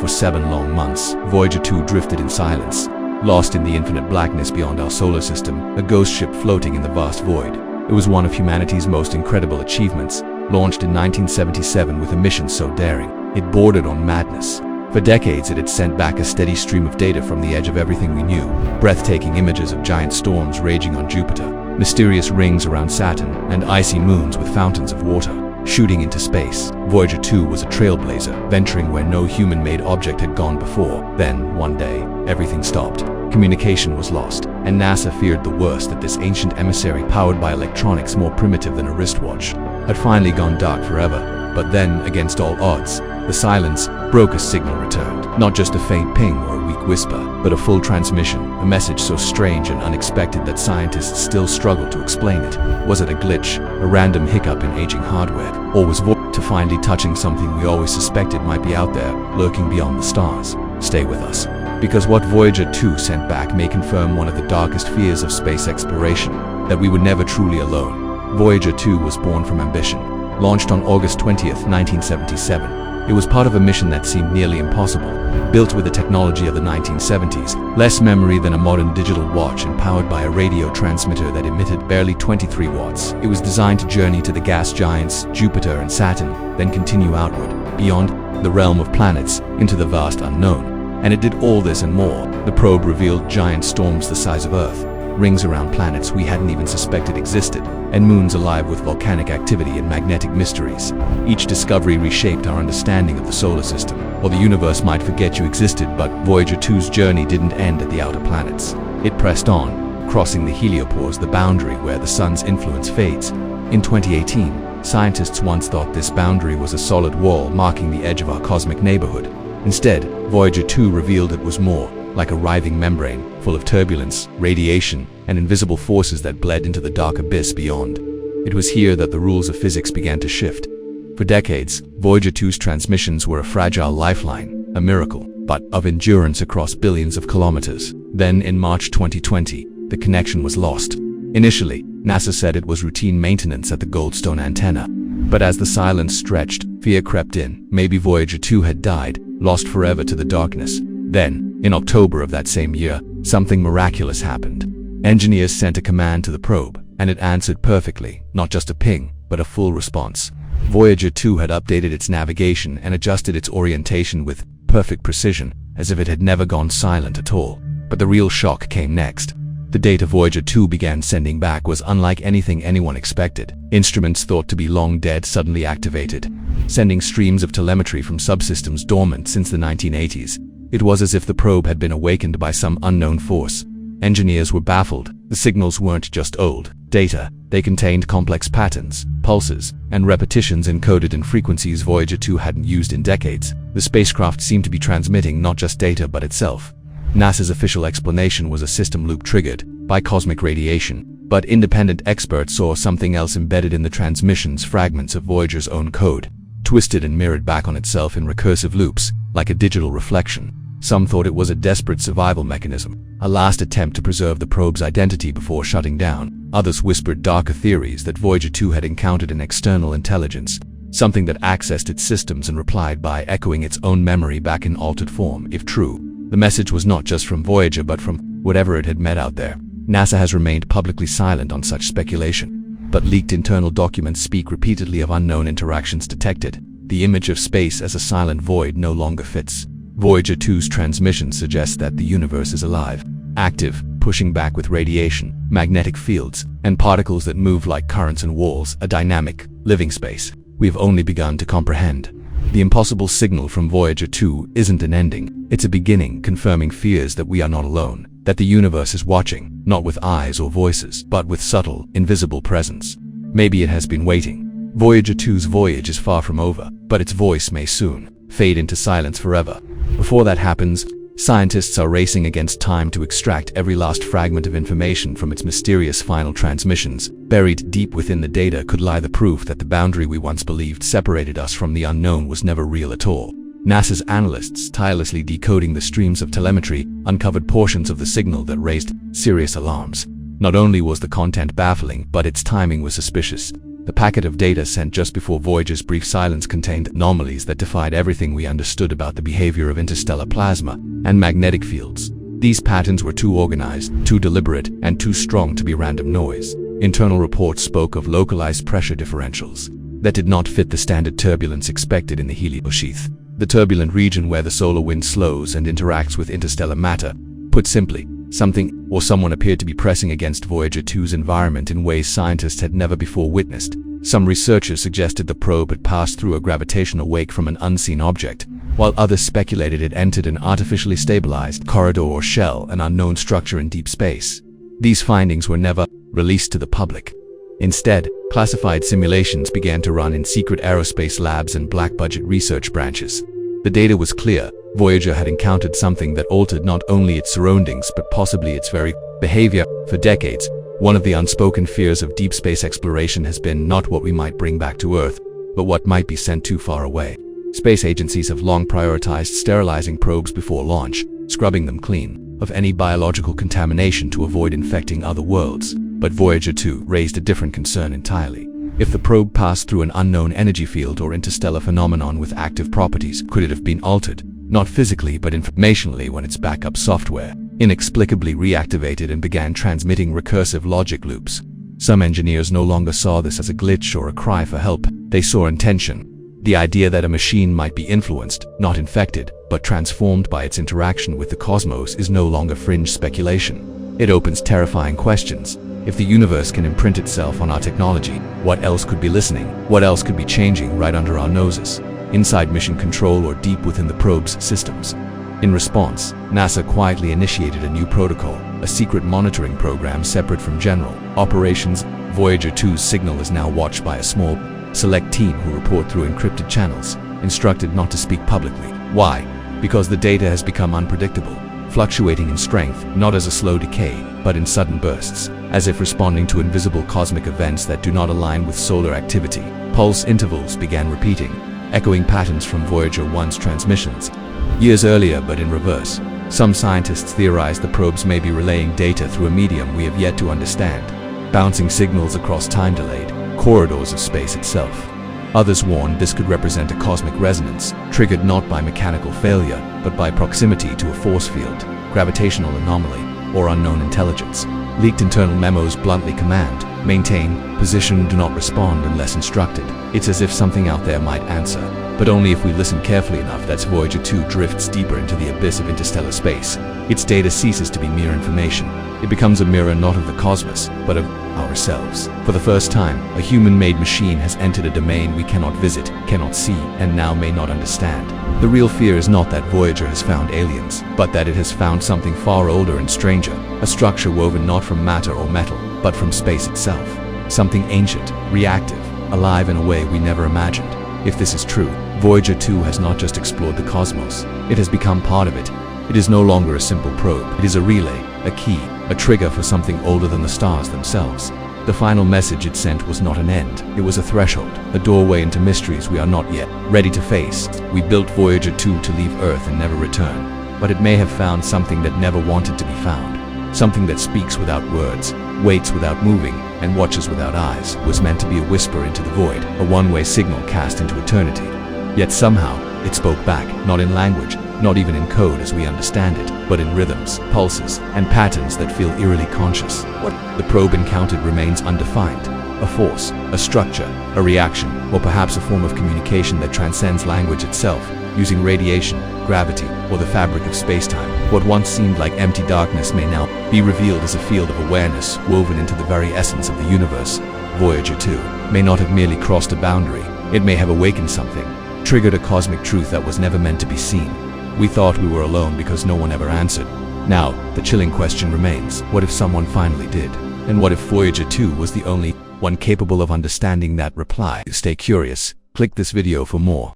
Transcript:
For 7 long months, Voyager 2 drifted in silence, lost in the infinite blackness beyond our solar system, a ghost ship floating in the vast void. It was one of humanity's most incredible achievements, launched in 1977 with a mission so daring, it bordered on madness. For decades, it had sent back a steady stream of data from the edge of everything we knew, breathtaking images of giant storms raging on Jupiter, mysterious rings around Saturn, and icy moons with fountains of water shooting into space. Voyager 2 was a trailblazer, venturing where no human-made object had gone before. Then, one day, everything stopped. Communication was lost, and NASA feared the worst, that this ancient emissary, powered by electronics more primitive than a wristwatch, had finally gone dark forever. But then, against all odds, the silence broke as signal returned. Not just a faint ping or a weak whisper, but a full transmission, a message so strange and unexpected that scientists still struggle to explain it. Was it a glitch, a random hiccup in aging hardware, or was Voyager finally touching something we always suspected might be out there, lurking beyond the stars? Stay with us, because what Voyager 2 sent back may confirm one of the darkest fears of space exploration, that we were never truly alone. Voyager 2 was born from ambition. Launched on August 20th, 1977, it was part of a mission that seemed nearly impossible. Built with the technology of the 1970s, less memory than a modern digital watch, and powered by a radio transmitter that emitted barely 23 watts. It was designed to journey to the gas giants, Jupiter and Saturn, then continue outward, beyond the realm of planets, into the vast unknown. And it did all this and more. The probe revealed giant storms the size of Earth, rings around planets we hadn't even suspected existed, and moons alive with volcanic activity and magnetic mysteries. Each discovery reshaped our understanding of the solar system, or the universe might forget you existed. But Voyager 2's journey didn't end at the outer planets. It pressed on, crossing the heliopause, the boundary where the sun's influence fades. In 2018, scientists once thought this boundary was a solid wall marking the edge of our cosmic neighborhood. Instead, Voyager 2 revealed it was more, like a writhing membrane, full of turbulence, radiation, and invisible forces that bled into the dark abyss beyond. It was here that the rules of physics began to shift. For decades, Voyager 2's transmissions were a fragile lifeline, a miracle, but of endurance across billions of kilometers. Then, in March 2020, the connection was lost. Initially, NASA said it was routine maintenance at the Goldstone antenna. But as the silence stretched, fear crept in. Maybe Voyager 2 had died, lost forever to the darkness. Then, in October of that same year, something miraculous happened. Engineers sent a command to the probe, and it answered perfectly, not just a ping, but a full response. Voyager 2 had updated its navigation and adjusted its orientation with perfect precision, as if it had never gone silent at all. But the real shock came next. The data Voyager 2 began sending back was unlike anything anyone expected. Instruments thought to be long dead suddenly activated, sending streams of telemetry from subsystems dormant since the 1980s. It was as if the probe had been awakened by some unknown force. Engineers were baffled. The signals weren't just old data. They contained complex patterns, pulses, and repetitions encoded in frequencies Voyager 2 hadn't used in decades. The spacecraft seemed to be transmitting not just data but itself. NASA's official explanation was a system loop triggered by cosmic radiation, but independent experts saw something else embedded in the transmissions: fragments of Voyager's own code, twisted and mirrored back on itself in recursive loops, like a digital reflection. Some thought it was a desperate survival mechanism, a last attempt to preserve the probe's identity before shutting down. Others whispered darker theories that Voyager 2 had encountered an external intelligence, something that accessed its systems and replied by echoing its own memory back in altered form. If true, the message was not just from Voyager but from whatever it had met out there. NASA has remained publicly silent on such speculation, but leaked internal documents speak repeatedly of unknown interactions detected. The image of space as a silent void no longer fits. Voyager 2's transmission suggests that the universe is alive, active, pushing back with radiation, magnetic fields, and particles that move like currents and walls, a dynamic, living space we've only begun to comprehend. The impossible signal from Voyager 2 isn't an ending, it's a beginning, confirming fears that we are not alone, that the universe is watching, not with eyes or voices, but with subtle, invisible presence. Maybe it has been waiting. Voyager 2's voyage is far from over, but its voice may soon fade into silence forever. Before that happens, scientists are racing against time to extract every last fragment of information from its mysterious final transmissions. Buried deep within the data could lie the proof that the boundary we once believed separated us from the unknown was never real at all. NASA's analysts, tirelessly decoding the streams of telemetry, uncovered portions of the signal that raised serious alarms. Not only was the content baffling, but its timing was suspicious. The packet of data sent just before Voyager's brief silence contained anomalies that defied everything we understood about the behavior of interstellar plasma and magnetic fields. These patterns were too organized, too deliberate, and too strong to be random noise. Internal reports spoke of localized pressure differentials that did not fit the standard turbulence expected in the heliosheath, the turbulent region where the solar wind slows and interacts with interstellar matter. Put simply, something or someone appeared to be pressing against Voyager 2's environment in ways scientists had never before witnessed. Some researchers suggested the probe had passed through a gravitational wake from an unseen object, while others speculated it entered an artificially stabilized corridor or shell, an unknown structure in deep space. These findings were never released to the public. Instead, classified simulations began to run in secret aerospace labs and black-budget research branches. The data was clear. Voyager had encountered something that altered not only its surroundings but possibly its very behavior. For decades, one of the unspoken fears of deep space exploration has been not what we might bring back to Earth, but what might be sent too far away. Space agencies have long prioritized sterilizing probes before launch, scrubbing them clean of any biological contamination to avoid infecting other worlds. But Voyager 2 raised a different concern entirely. If the probe passed through an unknown energy field or interstellar phenomenon with active properties, could it have been altered? Not physically but informationally when its backup software inexplicably reactivated and began transmitting recursive logic loops. Some engineers no longer saw this as a glitch or a cry for help. They saw intention. The idea that a machine might be influenced, not infected, but transformed by its interaction with the cosmos is no longer fringe speculation. It opens terrifying questions. If the universe can imprint itself on our technology, what else could be listening? What else could be changing right under our noses? Inside mission control or deep within the probe's systems? In response, NASA quietly initiated a new protocol, a secret monitoring program separate from general operations. Voyager 2's signal is now watched by a small, select team who report through encrypted channels, instructed not to speak publicly. Why? Because the data has become unpredictable, fluctuating in strength, not as a slow decay, but in sudden bursts, as if responding to invisible cosmic events that do not align with solar activity. Pulse intervals began repeating, echoing patterns from Voyager 1's transmissions years earlier, but in reverse. Some scientists theorized the probes may be relaying data through a medium we have yet to understand, bouncing signals across time-delayed corridors of space itself. Others warned this could represent a cosmic resonance, triggered not by mechanical failure, but by proximity to a force field, gravitational anomaly, or unknown intelligence. Leaked internal memos bluntly command, maintain, position, do not respond unless instructed. It's as if something out there might answer, but only if we listen carefully enough. That's Voyager 2 drifts deeper into the abyss of interstellar space. Its data ceases to be mere information. It becomes a mirror not of the cosmos, but of ourselves. For the first time, a human-made machine has entered a domain we cannot visit, cannot see, and now may not understand. The real fear is not that Voyager has found aliens, but that it has found something far older and stranger, a structure woven not from matter or metal, but from space itself. Something ancient, reactive, alive in a way we never imagined. If this is true, Voyager 2 has not just explored the cosmos, it has become part of it. It is no longer a simple probe. It is a relay, a key, a trigger for something older than the stars themselves. The final message it sent was not an end. It was a threshold, a doorway into mysteries we are not yet ready to face. We built Voyager 2 to leave Earth and never return, but it may have found something that never wanted to be found. Something that speaks without words, waits without moving, and watches without eyes. Was meant to be a whisper into the void, a one-way signal cast into eternity. Yet somehow, it spoke back, not in language, not even in code as we understand it, but in rhythms, pulses, and patterns that feel eerily conscious. What the probe encountered remains undefined. A force, a structure, a reaction, or perhaps a form of communication that transcends language itself, using radiation, gravity, or the fabric of space-time. What once seemed like empty darkness may now be revealed as a field of awareness woven into the very essence of the universe. Voyager 2 may not have merely crossed a boundary. It may have awakened something, triggered a cosmic truth that was never meant to be seen. We thought we were alone because no one ever answered. Now, the chilling question remains, what if someone finally did? And what if Voyager 2 was the only one capable of understanding that reply? Stay curious. Click this video for more.